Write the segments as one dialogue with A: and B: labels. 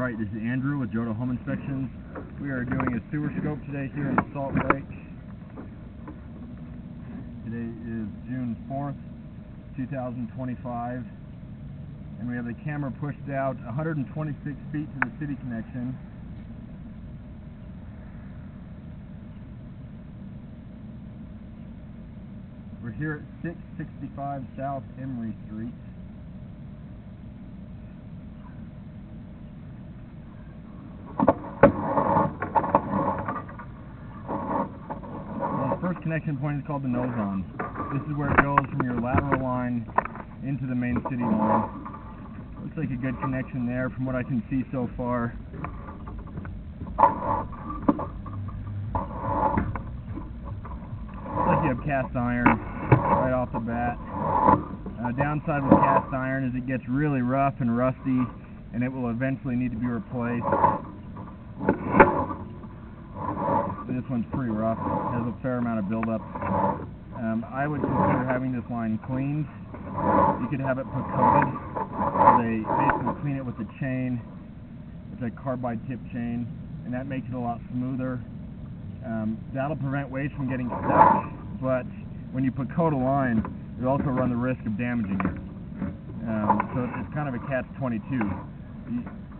A: Alright, this is Andrew with Jodo Home Inspections. We are doing a sewer scope today here in Salt Lake. Today is June 4th, 2025, and we have the camera pushed out 126 feet to the city connection. We're here at 665 South Emery Street. First connection point is called the nose on. This is where it goes from your lateral line into the main city line. Looks like a good connection there from what I can see so far. Looks like you have cast iron right off the bat. Downside with cast iron is it gets really rough and rusty, and it will eventually need to be replaced. This one's pretty rough, has a fair amount of buildup. I would consider having this line cleaned. You could have it coated. They basically clean it with a chain. It's a carbide tip chain, and that makes it a lot smoother. That'll prevent waste from getting stuck, but when you coat a line, you also run the risk of damaging it. So it's kind of a catch-22.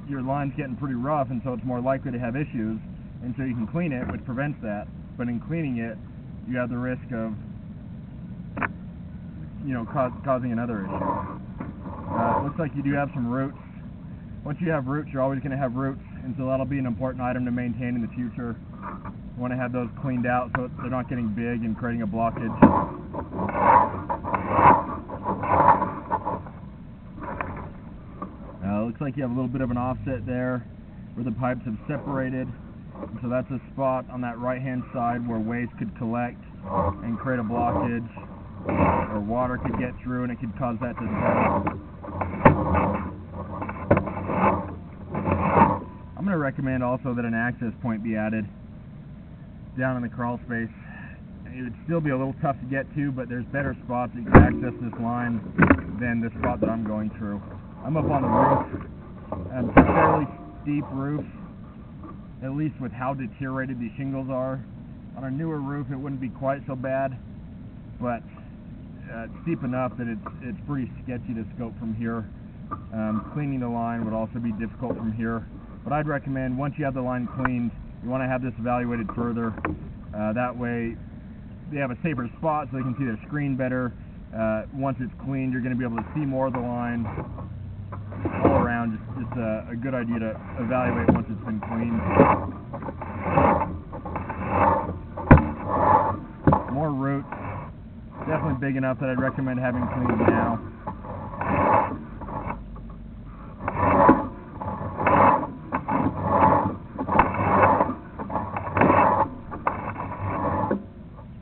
A: Your line's getting pretty rough, and so it's more likely to have issues. And so you can clean it, which prevents that. But in cleaning it, you have the risk of, causing another issue. It looks like you do have some roots. Once you have roots, you're always going to have roots, and so that'll be an important item to maintain in the future. You want to have those cleaned out so they're not getting big and creating a blockage. Looks like you have a little bit of an offset there where the pipes have separated. And so that's a spot on that right-hand side where waste could collect and create a blockage, or water could get through and it could cause that to settle. I'm going to recommend also that an access point be added down in the crawl space. It would still be a little tough to get to, but there's better spots that you can access this line than the spot that I'm going through. I'm up on the roof. It's a fairly steep roof, at least with how deteriorated these shingles are. On a newer roof it wouldn't be quite so bad, but it's steep enough that it's pretty sketchy to scope from here. Cleaning the line would also be difficult from here, but I'd recommend once you have the line cleaned, you want to have this evaluated further. That way they have a safer spot so they can see their screen better. Once it's cleaned, you're going to be able to see more of the line all around. Just a good idea to evaluate once it's been cleaned. More roots, definitely big enough that I'd recommend having cleaned now.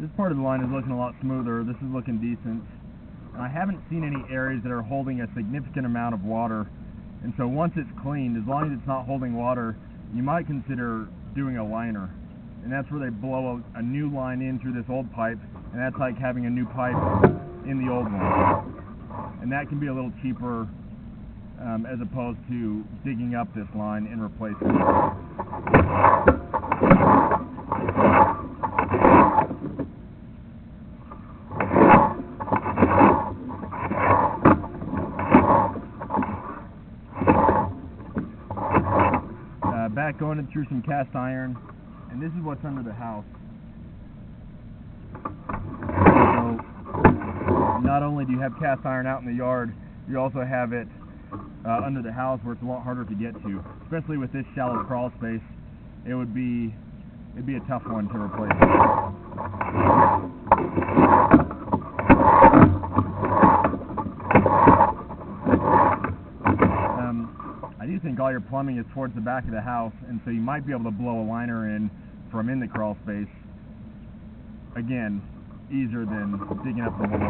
A: This part of the line is looking a lot smoother. This is looking decent. I haven't seen any areas that are holding a significant amount of water, and so once it's cleaned, as long as it's not holding water, you might consider doing a liner, and that's where they blow a new line in through this old pipe, and that's like having a new pipe in the old one, and that can be a little cheaper as opposed to digging up this line and replacing it. Back going in through some cast iron, and this is what's under the house. So not only do you have cast iron out in the yard, you also have it under the house where it's a lot harder to get to, especially with this shallow crawl space. It'd be a tough one to replace. I do think all your plumbing is towards the back of the house, and so you might be able to blow a liner in from in the crawl space. Again, easier than digging up the whole.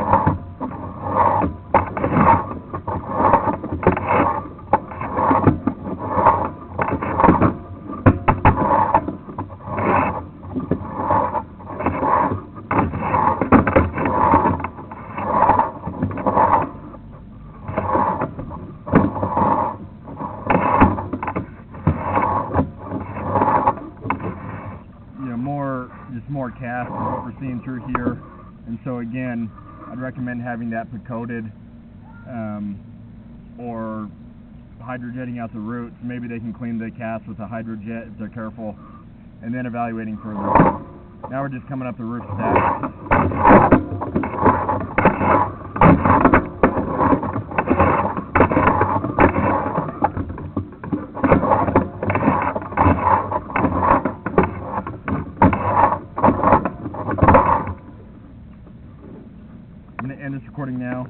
A: more cast is what we're seeing through here. And so again, I'd recommend having that coated or hydrojetting out the roots. Maybe they can clean the cast with a hydrojet if they're careful, and then evaluating further. Now we're just coming up the roof stack. I'm going to end this recording now.